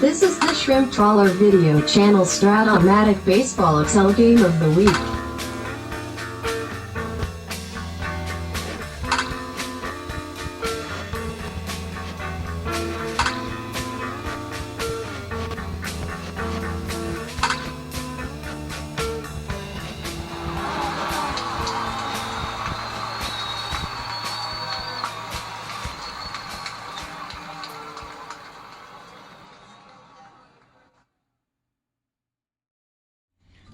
This is the Shrimp Trawler video channel Strat-O-Matic Baseball Excel Game of the Week.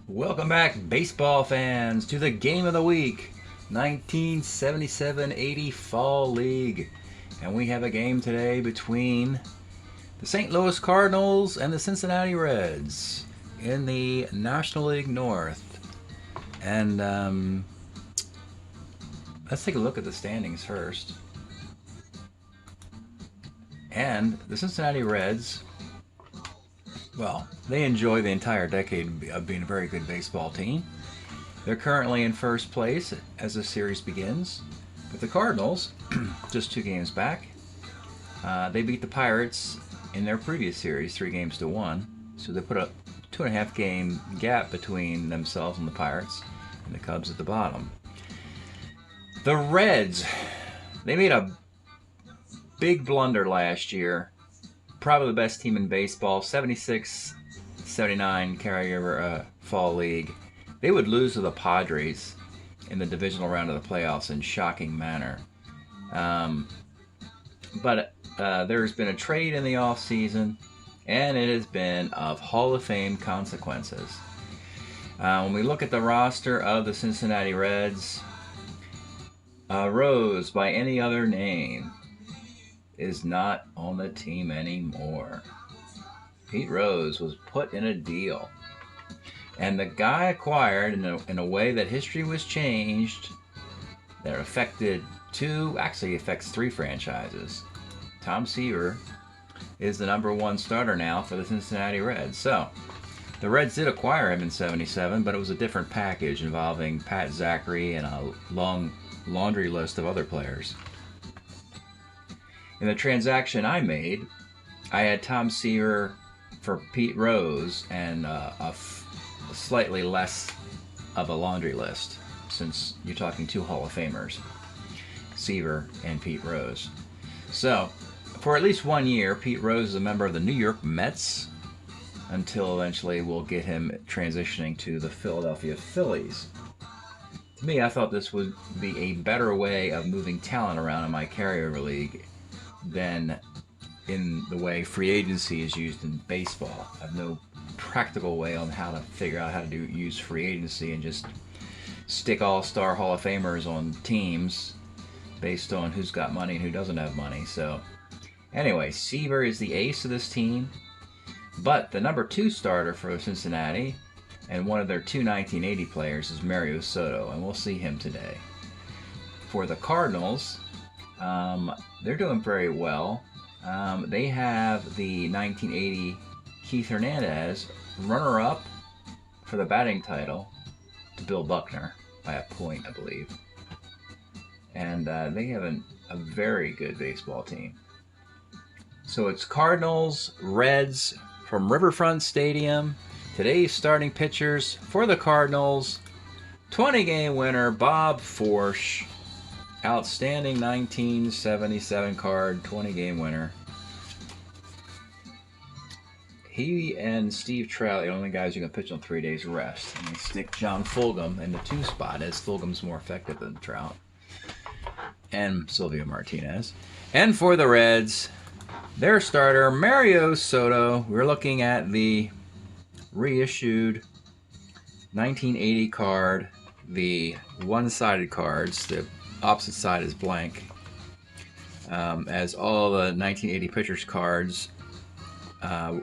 Welcome back, baseball fans, to the Game of the Week, 1977-80 Fall League. And we have a game today between the St. Louis Cardinals and the Cincinnati Reds in the National League North. And let's take a look at the standings first. And the Cincinnati Reds, well, they enjoy the entire decade of being a very good baseball team. They're currently in first place as the series begins. But the Cardinals, just 2 games back, they beat the Pirates in their previous series, 3-1. So they put a 2.5 game gap between themselves and the Pirates, and the Cubs at the bottom. The Reds, they made a big blunder last year. Probably the best team in baseball, 76-79 carryover fall league. They would lose to the Padres in the divisional round of the playoffs in shocking manner. But there's been a trade in the offseason, and it has been of Hall of Fame consequences. When we look at the roster of the Cincinnati Reds, Rose, by any other name, is not on the team anymore. Pete Rose was put in a deal, and the guy acquired in a way that history was changed that affected affects 3 franchises. Tom Seaver is the #1 starter now for the Cincinnati Reds. So the Reds did acquire him in '77, but it was a different package involving Pat Zachary and a long laundry list of other players. In the transaction I made, I had Tom Seaver for Pete Rose and a slightly less of a laundry list, since you're talking 2 Hall of Famers, Seaver and Pete Rose. So, for at least 1 year, Pete Rose is a member of the New York Mets, until eventually we'll get him transitioning to the Philadelphia Phillies. To me, I thought this would be a better way of moving talent around in my carryover league than in the way free agency is used in baseball. I have no practical way on how to figure out how to use free agency and just stick all-star Hall of Famers on teams based on who's got money and who doesn't have money. So anyway, Seaver is the ace of this team, but the #2 starter for Cincinnati and one of their 2 1980 players is Mario Soto, and we'll see him today. For the Cardinals, they're doing very well. They have the 1980 Keith Hernandez, runner-up for the batting title to Bill Buckner by a point, I believe. And they have a very good baseball team. So it's Cardinals, Reds from Riverfront Stadium. Today's starting pitchers for the Cardinals, 20-game winner Bob Forsch. Outstanding 1977 card, 20-game winner. He and Steve Trout, the only guys who can pitch on 3 days rest. And they stick John Fulgham in the 2 spot, as Fulgham's more effective than Trout. And Silvio Martinez. And for the Reds, their starter, Mario Soto. We're looking at the reissued 1980 card, the one-sided cards. The opposite side is blank, as all the 1980 pitchers cards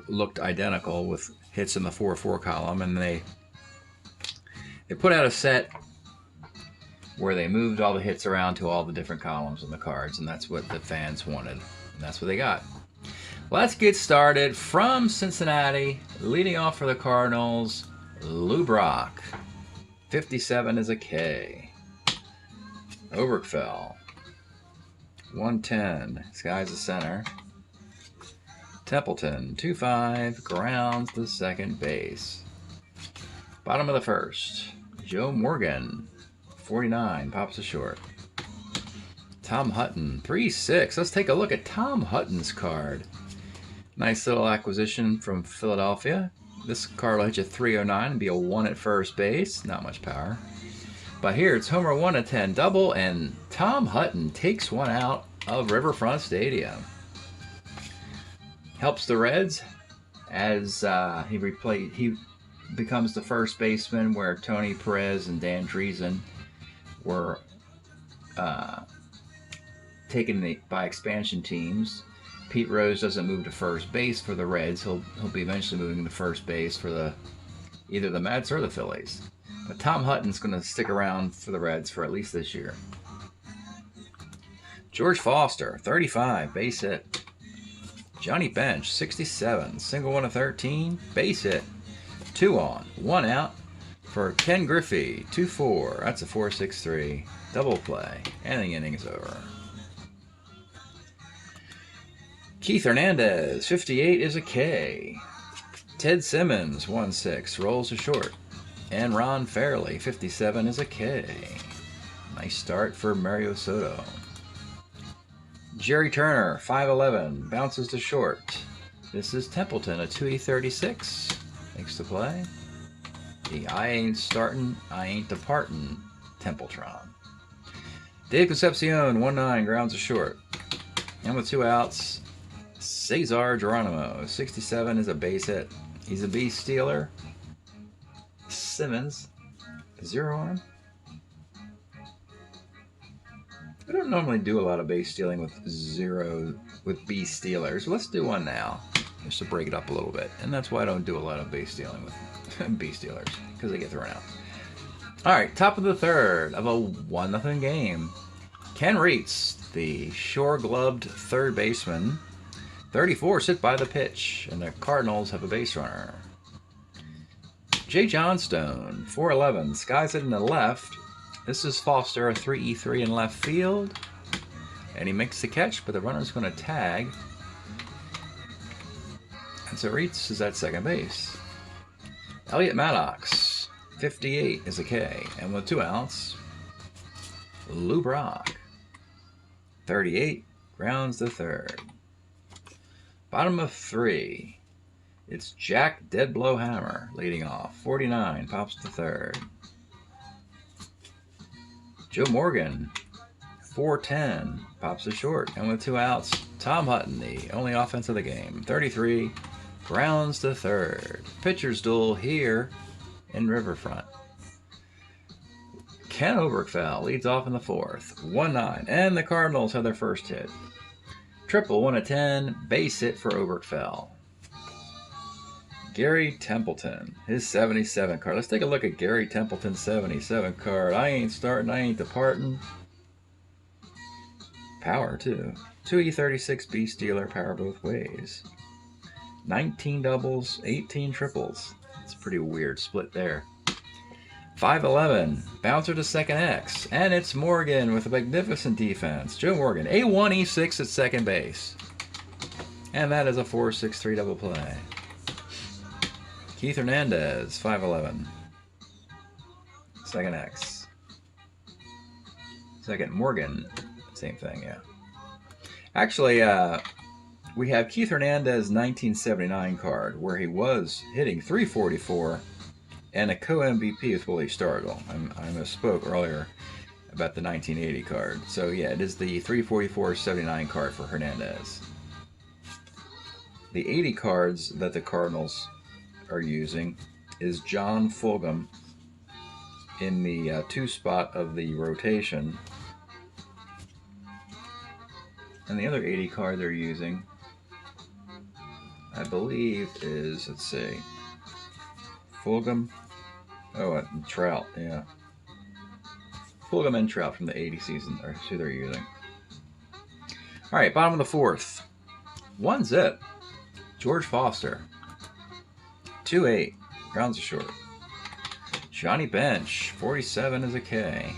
looked identical with hits in the 4-4 column, and they put out a set where they moved all the hits around to all the different columns in the cards, and that's what the fans wanted, and that's what they got. Let's get started. From Cincinnati, leading off for the Cardinals, Lou Brock. 57 is a K. Oberkfell, 110. This guy's a center. Templeton, 2-5, grounds to second base. Bottom of the first, Joe Morgan, 49, pops to short. Tom Hutton, 3-6. Let's take a look at Tom Hutton's card. Nice little acquisition from Philadelphia. This card will hit you 309 and be a 1 at first base. Not much power. But here it's homer 1 of 10 double, and Tom Hutton takes one out of Riverfront Stadium. Helps the Reds as he becomes the first baseman where Tony Perez and Dan Driesen were taken by expansion teams. Pete Rose doesn't move to first base for the Reds. He'll be eventually moving to first base for either the Mets or the Phillies. But Tom Hutton's going to stick around for the Reds for at least this year. George Foster, 35, base hit. Johnny Bench, 67, single 1 of 13, base hit. 2 on, 1 out for Ken Griffey, 2-4. That's a 4-6-3 double play, and the inning's over. Keith Hernandez, 58 is a K. Ted Simmons, 1-6, rolls to short. And Ron Fairley, 57 is a K. Nice start for Mario Soto. Jerry Turner, 5'11", bounces to short. This is Templeton, a 2E36. Makes the play. The I ain't startin', I ain't departin' Templetron. Dave Concepcion, 1-9, grounds to short. And with 2 outs, Cesar Geronimo, 67 is a base hit. He's a base stealer. Simmons, 0 on him. I don't normally do a lot of base stealing with base stealers. Let's do one now, just to break it up a little bit. And that's why I don't do a lot of base stealing with base stealers, because they get thrown out. All right, top of the third of a 1-0 game. Ken Reitz, the shore-gloved third baseman, 34, sit by the pitch, and the Cardinals have a base runner. Jay Johnstone, 4'11", skies it in the left. This is Foster, a 3E3 in left field. And he makes the catch, but the runner's going to tag. And so Reitz is at second base. Elliot Maddox, 58 is a K. And with 2 outs, Lou Brock, 38, grounds to third. Bottom of 3. It's Jack Deadblow Hammer leading off. 49, pops to third. Joe Morgan, 4'10", pops to short. And with 2 outs, Tom Hutton, the only offense of the game. 33, grounds to third. Pitcher's duel here in Riverfront. Ken Oberkfell leads off in the 4th. 1-9, and the Cardinals have their first hit. Triple 1 of 10, base hit for Oberkfell. Gary Templeton, his 77 card. Let's take a look at Gary Templeton's 77 card. I ain't starting, I ain't departing. Power, too. 2E36 B Stealer, power both ways. 19 doubles, 18 triples. It's a pretty weird split there. 5'11", bouncer to second X. And it's Morgan with a magnificent defense. Joe Morgan, A1E6 at second base. And that is a 4-6-3 double play. Keith Hernandez, 5'11". Second X. Second Morgan, same thing, yeah. Actually, we have Keith Hernandez 1979 card, where he was hitting .344 and a co-MVP with Willie Stargell. I misspoke earlier about the 1980 card. So yeah, it is the .344-79 card for Hernandez. The 80 cards that the Cardinals are using is John Fulgham in the 2 spot of the rotation. And the other 80 card they're using, I believe, is, let's see, Fulgham. Oh, and Trout, yeah. Fulgham and Trout from the 80 season are who they're using. All right, bottom of the 4th. 1-zip. George Foster. 2-8. Grounds are short. Johnny Bench. 47 is a K.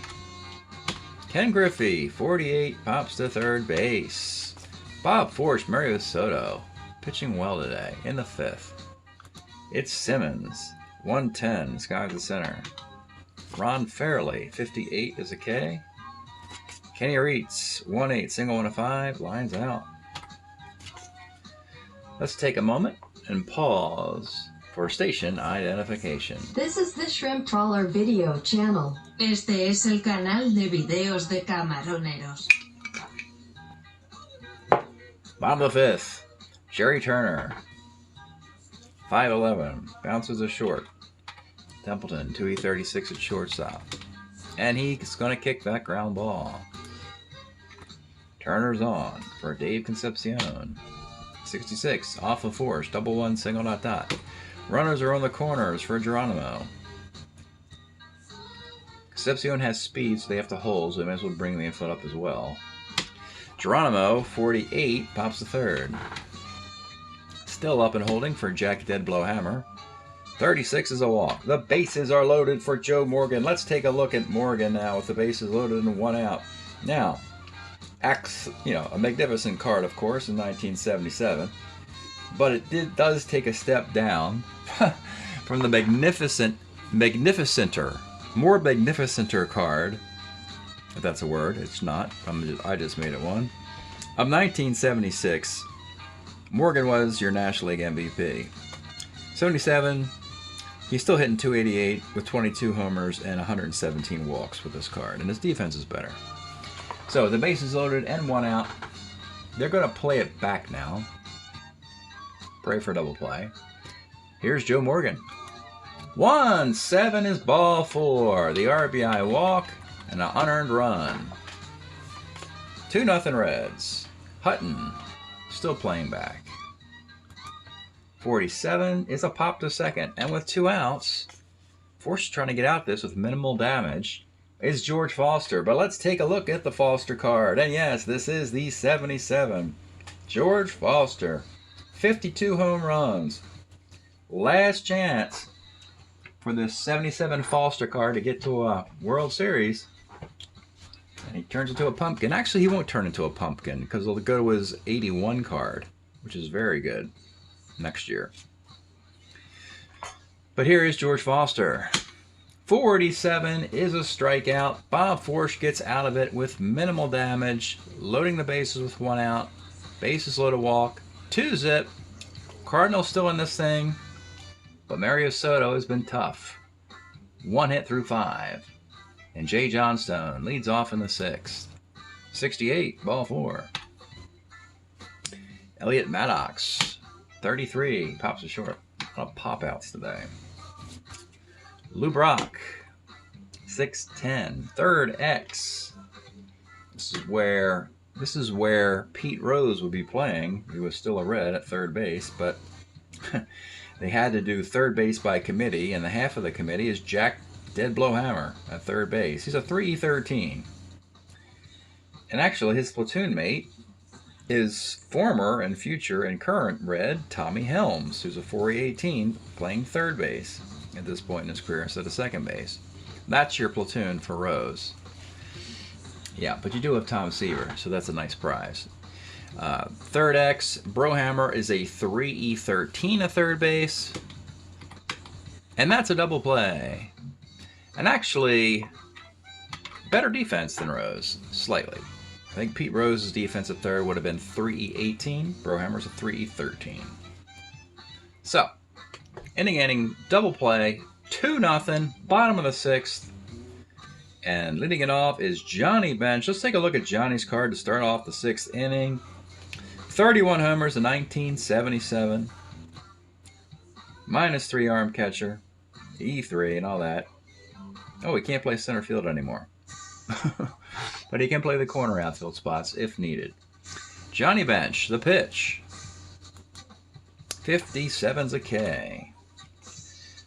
Ken Griffey. 48. Pops to third base. Bob Forsch. Mario Soto. pitching well today in the 5th. It's Simmons, 110, sky's the center. Ron Fairley, 58 is a K. Kenny Reitz, 1-8, single 1-5, lines out. Let's take a moment and pause for station identification. This is the Shrimp Trawler video channel. Este es el canal de videos de camaroneros. Bottom of the 5th, Jerry Turner, 5'11", bounces a short. Templeton, 2E36 at shortstop. And he's going to kick that ground ball. Turner's on for Dave Concepcion. 66, off of force, double one, single dot dot. Runners are on the corners for Geronimo. Concepcion has speed, so they have to hold, so they might as well bring the infield up as well. Geronimo, 48, pops the third. Still up and holding for Jack Dead Blowhammer. 36 is a walk. The bases are loaded for Joe Morgan. Let's take a look at Morgan now with the bases loaded and 1 out. Now, a magnificent card, of course, in 1977, but it does take a step down from the more magnificenter card, if that's a word. It's not. I just made it one. Of 1976, Morgan was your National League MVP. 77, he's still hitting 288 with 22 homers and 117 walks with this card, and his defense is better. So the bases loaded and 1 out. They're going to play it back now. Pray for double play. Here's Joe Morgan. 1-7 is ball 4. The RBI walk and an unearned run. 2-0 Reds. Hutton still playing back. 47 is a pop to second, and with 2 outs, Force trying to get out this with minimal damage. Is George Foster, but let's take a look at the Foster card. And yes, this is the 77. George Foster, 52 home runs. Last chance for this 77 Foster card to get to a World Series. And he turns into a pumpkin. Actually, he won't turn into a pumpkin because he'll go to his 81 card, which is very good next year. But here is George Foster. 47 is a strikeout. Bob Forsch gets out of it with minimal damage, loading the bases with 1 out. Bases loaded walk, 2-zip. Cardinals still in this thing, but Mario Soto has been tough. 1 hit through 5. And Jay Johnstone leads off in the 6th. 68, ball 4. Elliot Maddox, 33, pops a short. A lot of pop-outs today. Lou Brock, 6'10", third X. This is where Pete Rose would be playing. He was still a Red at third base, but they had to do third base by committee, and the half of the committee is Jack Dead Blowhammer at third base. He's a 3E13. And actually, his platoon mate is former and future and current Red Tommy Helms, who's a 4E18 playing third base at this point in his career instead of second base. That's your platoon for Rose. Yeah, but you do have Tom Seaver, so that's a nice prize. Third X, Brohammer is a 3E13 at third base. And that's a double play. And actually, better defense than Rose, slightly. I think Pete Rose's defense at third would have been 3E18. Brohammer's a 3E13. So, inning, double play, 2-0, bottom of the 6th. And leading it off is Johnny Bench. Let's take a look at Johnny's card to start off the 6th inning. 31 homers in 1977. -3 arm catcher. E3 and all that. Oh, he can't play center field anymore. But he can play the corner outfield spots if needed. Johnny Bench, the pitch. 57's a K.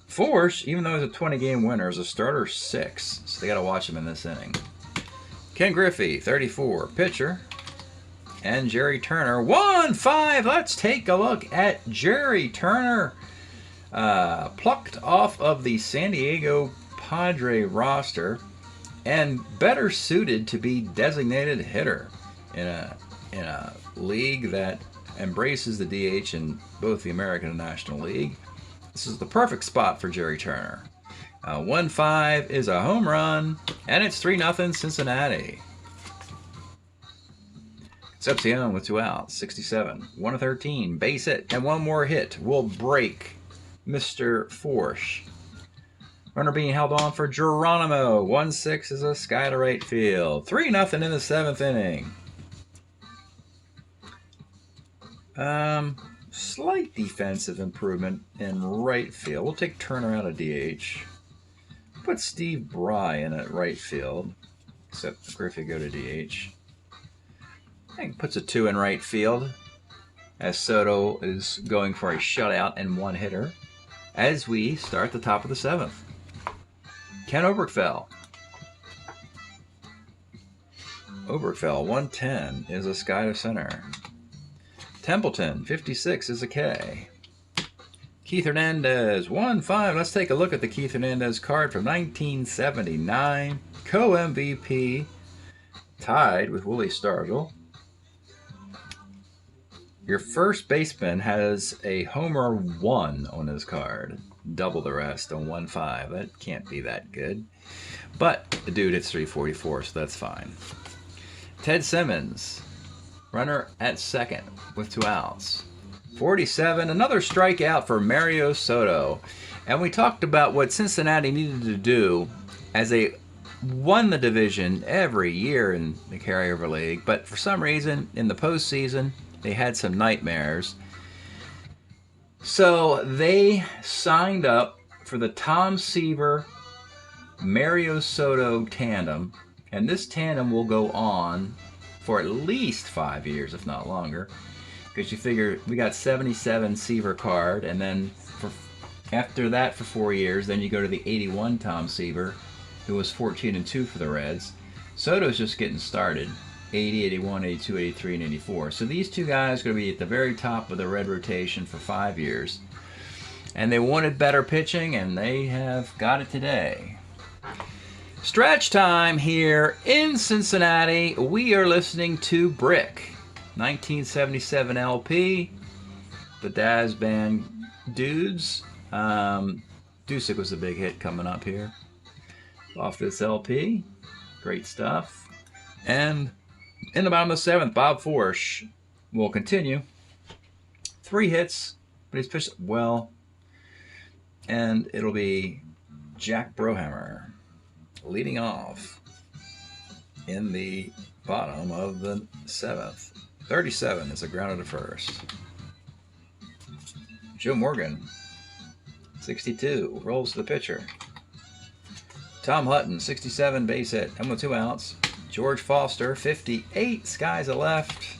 Force, even though he's a 20-game winner, is a starter 6, so they got to watch him in this inning. Ken Griffey, 34, pitcher. And Jerry Turner, 1-5. Let's take a look at Jerry Turner, plucked off of the San Diego Padre roster and better suited to be designated hitter in a league that embraces the DH in both the American and National League. This is the perfect spot for Jerry Turner. 1-5 is a home run, and it's 3-0 Cincinnati. Concepcion with 2 outs, 67, 1-13, base hit, and one more hit will break Mr. Forsch. Runner being held on for Geronimo. 1-6 is a sky to right field. 3-0 in the 7th inning. Slight defensive improvement in right field. We'll take Turner out of DH. Put Steve Bry in at right field, except Griffey go to DH. I think puts a 2 in right field, as Soto is going for a shutout and one hitter, as we start the top of the 7th. Ken Oberkfell. Oberkfell, 110 is a sky to center. Templeton, 56 is a K. Keith Hernandez, 1-5. Let's take a look at the Keith Hernandez card from 1979. Co-MVP, tied with Willie Stargell. Your first baseman has a homer 1 on his card. Double the rest on 1-5. That can't be that good. But the dude hits 344, so that's fine. Ted Simmons, runner at second with 2 outs. 47, another strikeout for Mario Soto. And we talked about what Cincinnati needed to do as they won the division every year in the carryover league. But for some reason, in the postseason, they had some nightmares. So they signed up for the Tom Seaver Mario Soto tandem, and this tandem will go on for at least 5 years, if not longer, because you figure we got 77 Seaver card, and then after that for 4 years, then you go to the 81 Tom Seaver, who was 14-2 for the Reds. Soto's just getting started. 80, 81, 82, 83, and 84. So these two guys are going to be at the very top of the Red rotation for 5 years. And they wanted better pitching, and they have got it today. Stretch time here in Cincinnati. We are listening to Brick, 1977 LP. The Daz Band dudes. Dusick was a big hit coming up here off this LP. Great stuff. And in the bottom of the 7th, Bob Forsch will continue. 3 hits, but he's pitched well. And it'll be Jack Brohammer leading off in the bottom of the 7th. 37 is a grounded to first. Joe Morgan, 62, rolls to the pitcher. Tom Hutton, 67, base hit, and with 2 outs. George Foster, 58, skies a left.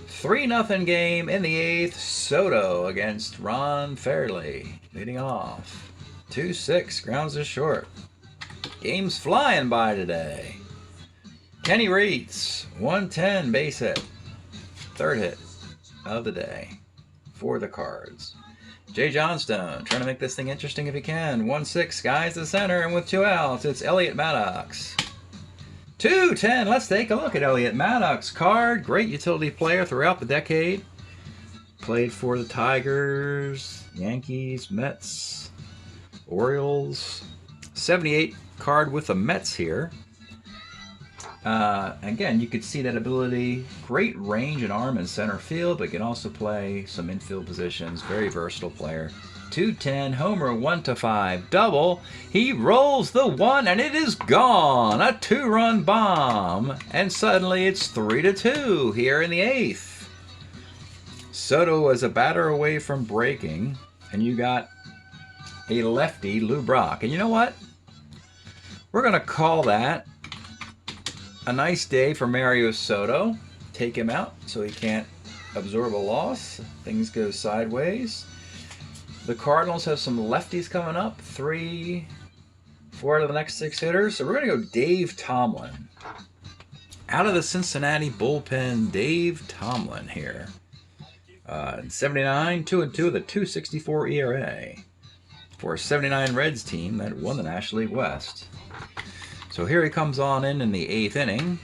3-0 game in the 8th. Soto against Ron Fairley, leading off. 2-6, grounds to short. Game's flying by today. Kenny Reitz, 110, base hit. 3rd hit of the day for the Cards. Jay Johnstone, trying to make this thing interesting if he can. 1-6, skies to center, and with 2 outs, it's Elliot Maddox. 2-10, let's take a look at Elliot Maddox card. Great utility player throughout the decade. Played for the Tigers, Yankees, Mets, Orioles. 78 card with the Mets here. Again, you could see that ability. Great range and arm in center field, but can also play some infield positions. Very versatile player. 210, homer, 1-5, double. He rolls the 1, and it is gone. A 2-run bomb. And suddenly it's 3-2 here in the 8th. Soto was a batter away from breaking, and you got a lefty, Lou Brock. And you know what? We're going to call that a nice day for Mario Soto. Take him out so he can't absorb a loss. Things go sideways. The Cardinals have some lefties coming up. 3, 4 out of the next 6 hitters. So we're going to go Dave Tomlin. Out of the Cincinnati bullpen, Dave Tomlin here. 79, 2-2 with a 2.64 ERA. For a 79 Reds team that won the National League West. So here he comes on in the 8th inning.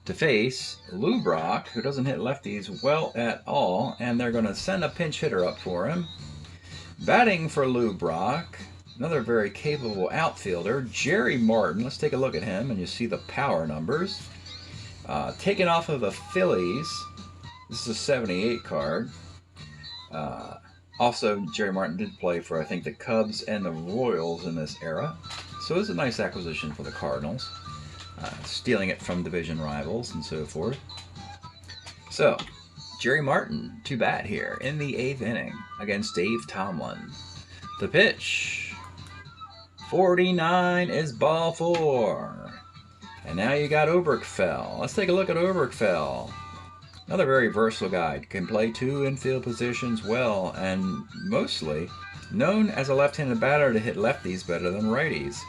to face Lou Brock, who doesn't hit lefties well at all, and they're going to send a pinch hitter up for him. Batting for Lou Brock, another very capable outfielder, Jerry Martin. Let's take a look at him, and you see the power numbers. Taken off of the Phillies. This is a 78 card. Also, Jerry Martin did play for, I think, the Cubs and the Royals in this era. So it's a nice acquisition for the Cardinals. Stealing it from division rivals and so forth. So, Jerry Martin to bat here in the 8th inning against Dave Tomlin. The pitch. 49 is ball 4. And now you got Oberkfell. Let's take a look at Oberkfell. Another very versatile guy. Can play 2 infield positions well, and mostly known as a left-handed batter to hit lefties better than righties.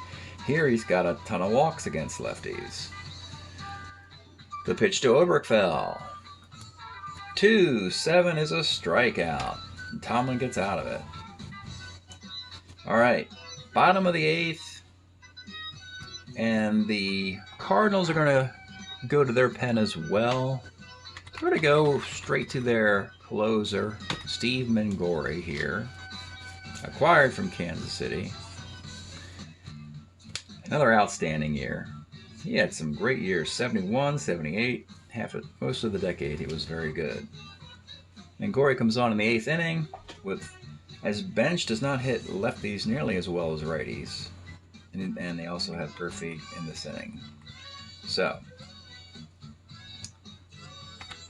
Here he's got a ton of walks against lefties. The pitch to Oberkfell. 2-7 is a strikeout. Tomlin gets out of it. All right, bottom of the 8th, and the Cardinals are going to go to their pen as well. They're going to go straight to their closer, Steve Mangori here, acquired from Kansas City. Another outstanding year. He had some great years, 71, 78, most of the decade he was very good. Mangori comes on in the 8th inning as bench does not hit lefties nearly as well as righties. And they also have Murphy in this inning. So,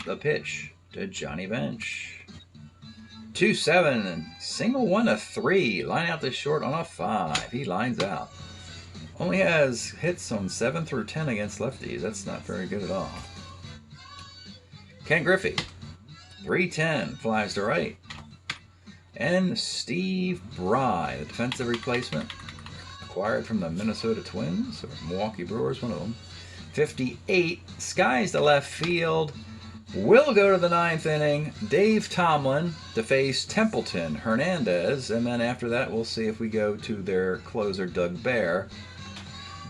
the pitch to Johnny Bench. 2-7 and single 1-3. Line out to short on a 5. He lines out. Only has hits on 7 through 10 against lefties. That's not very good at all. Ken Griffey. 3-10. Flies to right. And Steve Bry, the defensive replacement. Acquired from the Minnesota Twins, or Milwaukee Brewers, one of them. 58. Skies to left field. Will go to the 9th inning. Dave Tomlin to face Templeton Hernandez. And then after that, we'll see if we go to their closer, Doug Bear.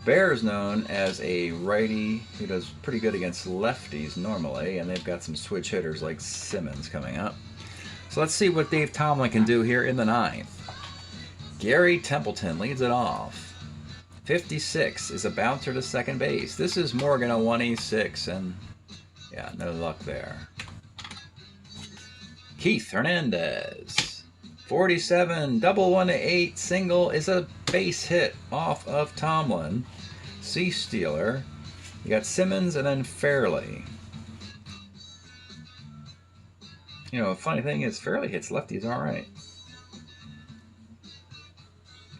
Bear is known as a righty who does pretty good against lefties normally. And they've got some switch hitters like Simmons coming up. So let's see what Dave Tomlin can do here in the 9th. Gary Templeton leads it off. 56 is a bouncer to second base. This is Morgan a 1-6, and yeah, no luck there. Keith Hernandez. 47, double 1-8, single is a base hit off of Tomlin. C-stealer. You got Simmons and then Fairley. You know, a funny thing is Fairley hits lefties all right.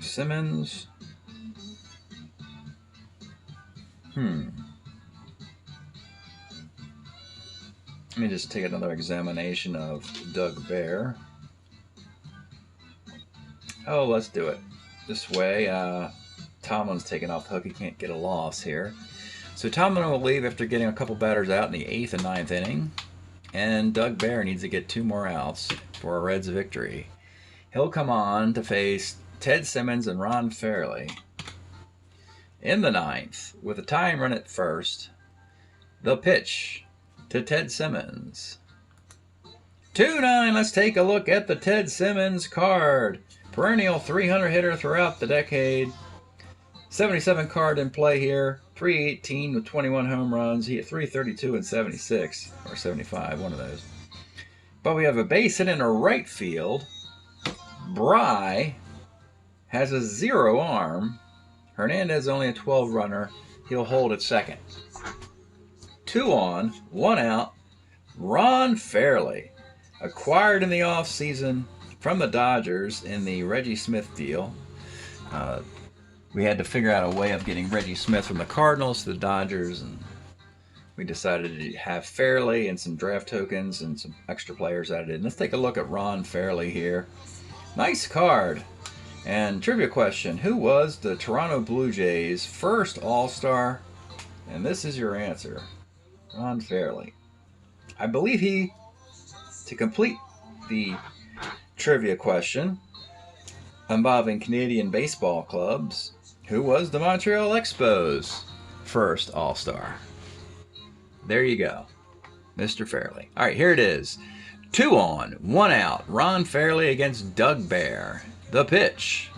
Simmons. Let me just take another examination of Doug Bear. Oh, let's do it this way. Tomlin's taken off the hook. He can't get a loss here. So Tomlin will leave after getting a couple batters out in the 8th and 9th inning. And Doug Bear needs to get 2 more outs for a Reds victory. He'll come on to face Ted Simmons and Ron Fairley. In the 9th, with a tying run at first, the pitch to Ted Simmons. 2-9, let's take a look at the Ted Simmons card. Perennial 300 hitter throughout the decade. 77 card in play here. 318 with 21 home runs. He hit 332 and 76, or 75, one of those. But we have a base hit in a right field. Bry has a 0 arm. Hernandez only a 12 runner. He'll hold at second. 2 on, 1 out. Ron Fairley, acquired in the offseason from the Dodgers in the Reggie Smith deal. We had to figure out a way of getting Reggie Smith from the Cardinals to the Dodgers, and we decided to have Fairley and some draft tokens and some extra players added in. Let's take a look at Ron Fairley here. Nice card. And trivia question, who was the Toronto Blue Jays' first All-Star? And this is your answer. Ron Fairley. I believe to complete the trivia question involving Canadian baseball clubs, who was the Montreal Expos' first All-Star? There you go, Mr. Fairley. All right, here it is. 2 on, 1 out. Ron Fairley against Doug Bear. The pitch.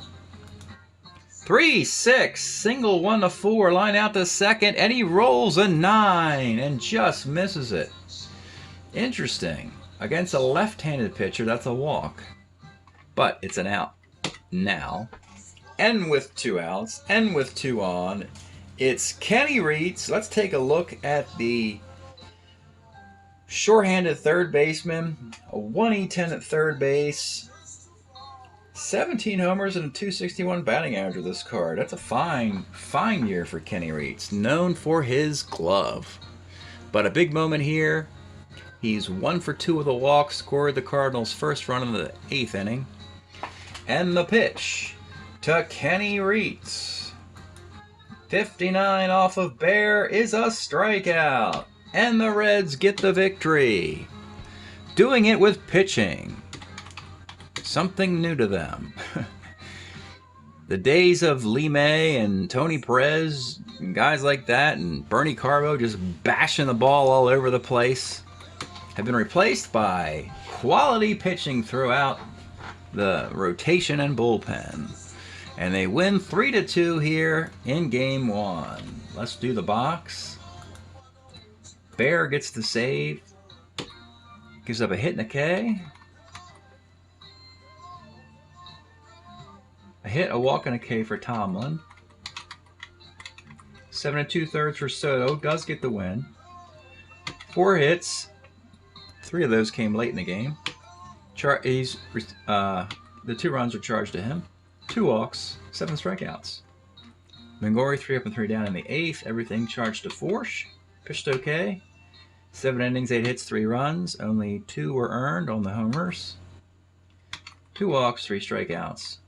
3-6, single 1-4, line out to second, and he rolls a 9 and just misses it. Interesting. Against a left-handed pitcher, that's a walk. But it's an out now. And with 2 outs, and with 2 on, it's Kenny Reitz. Let's take a look at the shorthanded third baseman. A 1E10 at third base. 17 homers and a 261 batting average with this card. That's a fine year for Kenny Reitz, known for his glove. But a big moment here. He's 1 for 2 with a walk, scored the Cardinals' first run in the 8th inning. And the pitch to Kenny Reitz. 59 off of Bear is a strikeout. And the Reds get the victory. Doing it with pitching. Something new to them. The days of Lee May and Tony Perez and guys like that and Bernie Carbo just bashing the ball all over the place have been replaced by quality pitching throughout the rotation and bullpen. And they win 3-2 here in Game 1. Let's do the box. Bear gets the save. Gives up a hit and a K. A hit, a walk, and a K for Tomlin. 7 2/3 for Soto. Does get the win. 4 hits. 3 of those came late in the game. The 2 runs are charged to him. 2 walks, 7 strikeouts. Mangori 3 up and 3 down in the 8th. Everything charged to Forsch. Pitched okay. 7 innings, 8 hits, 3 runs. Only 2 were earned on the homers. 2 walks, 3 strikeouts.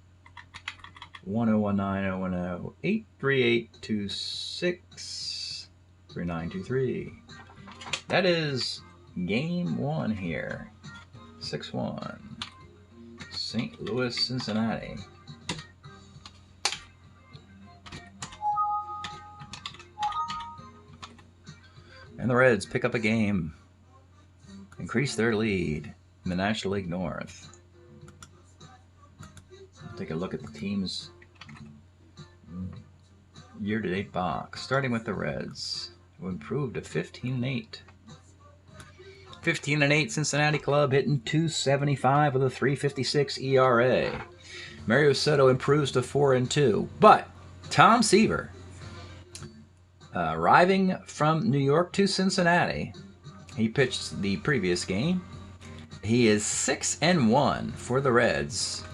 1019 010 83826 3923. That is Game 1 here. 6-1. St. Louis, Cincinnati. And the Reds pick up a game. Increase their lead in the National League North. Take a look at the team's year-to-date box. Starting with the Reds, who improved to 15-8. 15-8 Cincinnati club, hitting .275 with a 3.56 ERA. Mario Soto improves to 4-2. But Tom Seaver, arriving from New York to Cincinnati, he pitched the previous game. He is 6-1 for the Reds,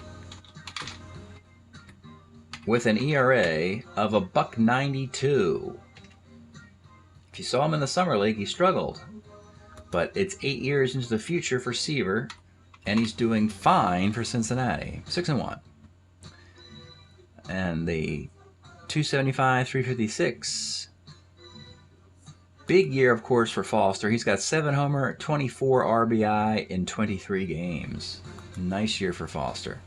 with an ERA of $1.92. If you saw him in the Summer League, he struggled. But it's 8 years into the future for Seaver, and he's doing fine for Cincinnati. 6-1. And the 275, 356. Big year, of course, for Foster. He's got 7 homer, 24 RBI in 23 games. Nice year for Foster.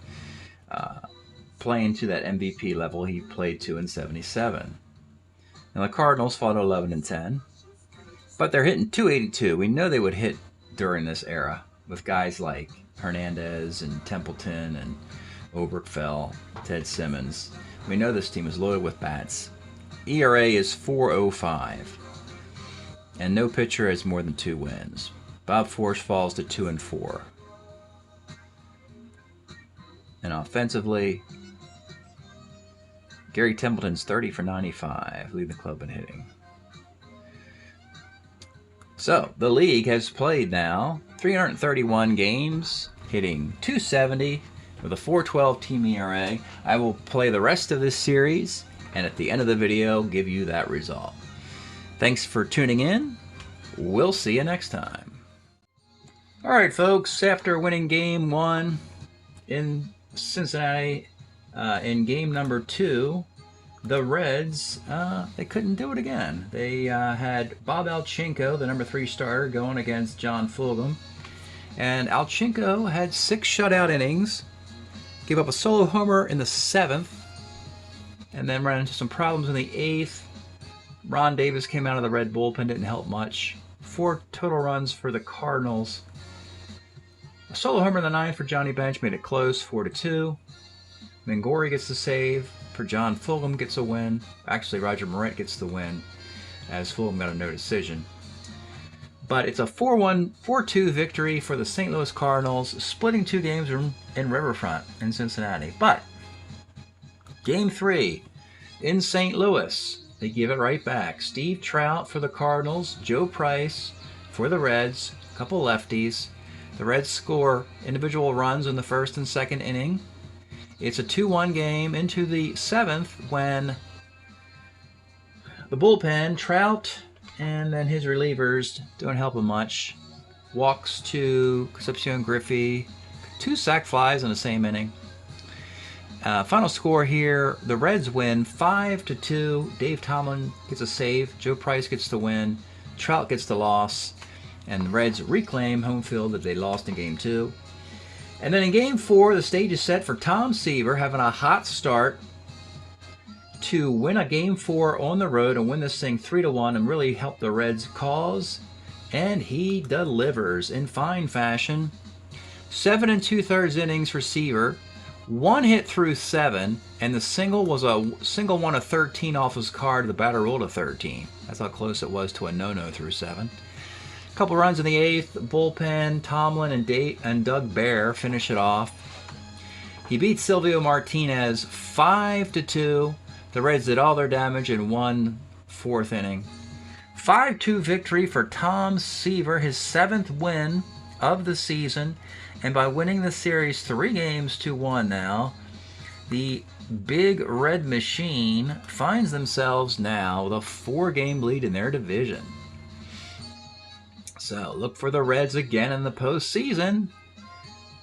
Playing to that MVP level he played to in 77. Now the Cardinals fought 11-10, but they're hitting .282. We know they would hit during this era with guys like Hernandez and Templeton and Oberkfell, Ted Simmons. We know this team is loaded with bats. ERA is 4.05, and no pitcher has more than 2 wins. Bob Forsch falls to 2-4. And offensively, Gary Templeton's 30 for 95, leading the club in hitting. So, the league has played now 331 games, hitting .270 with a 4.12 team ERA. I will play the rest of this series, and at the end of the video, give you that result. Thanks for tuning in. We'll see you next time. All right, folks, after winning Game 1 in Cincinnati, in game number 2, the Reds, they couldn't do it again. They had Bob Alchinko, the number 3 starter, going against John Fulgham. And Alchinko had 6 shutout innings, gave up a solo homer in the 7th, and then ran into some problems in the 8th. Ron Davis came out of the Red bullpen, didn't help much. 4 total runs for the Cardinals. A solo homer in the 9th for Johnny Bench made it close, 4-2. Mangori gets the save for John Fulgham, gets a win. Actually, Roger Moret gets the win, as Fulgham got a no decision. But it's a 4-2 victory for the St. Louis Cardinals, splitting 2 games in Riverfront in Cincinnati. But Game 3 in St. Louis, they give it right back. Steve Trout for the Cardinals, Joe Price for the Reds, a couple lefties. The Reds score individual runs in the first and second inning. It's a 2-1 game into the 7th when the bullpen, Trout, and then his relievers don't help him much. Walks to Concepcion Griffey, 2 sac flies in the same inning. Final score here, the Reds win 5-2. Dave Tomlin gets a save. Joe Price gets the win. Trout gets the loss. And the Reds reclaim home field that they lost in Game 2. And then in Game 4, the stage is set for Tom Seaver having a hot start to win a Game 4 on the road and win this thing 3-1 and really help the Reds' cause. And he delivers in fine fashion. 7 2/3 innings for Seaver. 1 hit through 7, and the single was a single 1 of 13 off his card. The batter rolled a 13. That's how close it was to a no-no through 7. A couple runs in the 8th. Bullpen, Tomlin and Doug Bear finish it off. He beats Silvio Martinez 5-2. The Reds did all their damage in 1 4th inning. 5-2 victory for Tom Seaver, his 7th win of the season. And by winning the series 3-1 now, the Big Red Machine finds themselves now with a 4-game lead in their division. So look for the Reds again in the postseason.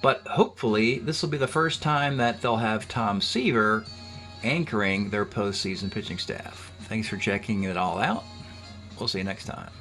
But hopefully this will be the first time that they'll have Tom Seaver anchoring their postseason pitching staff. Thanks for checking it all out. We'll see you next time.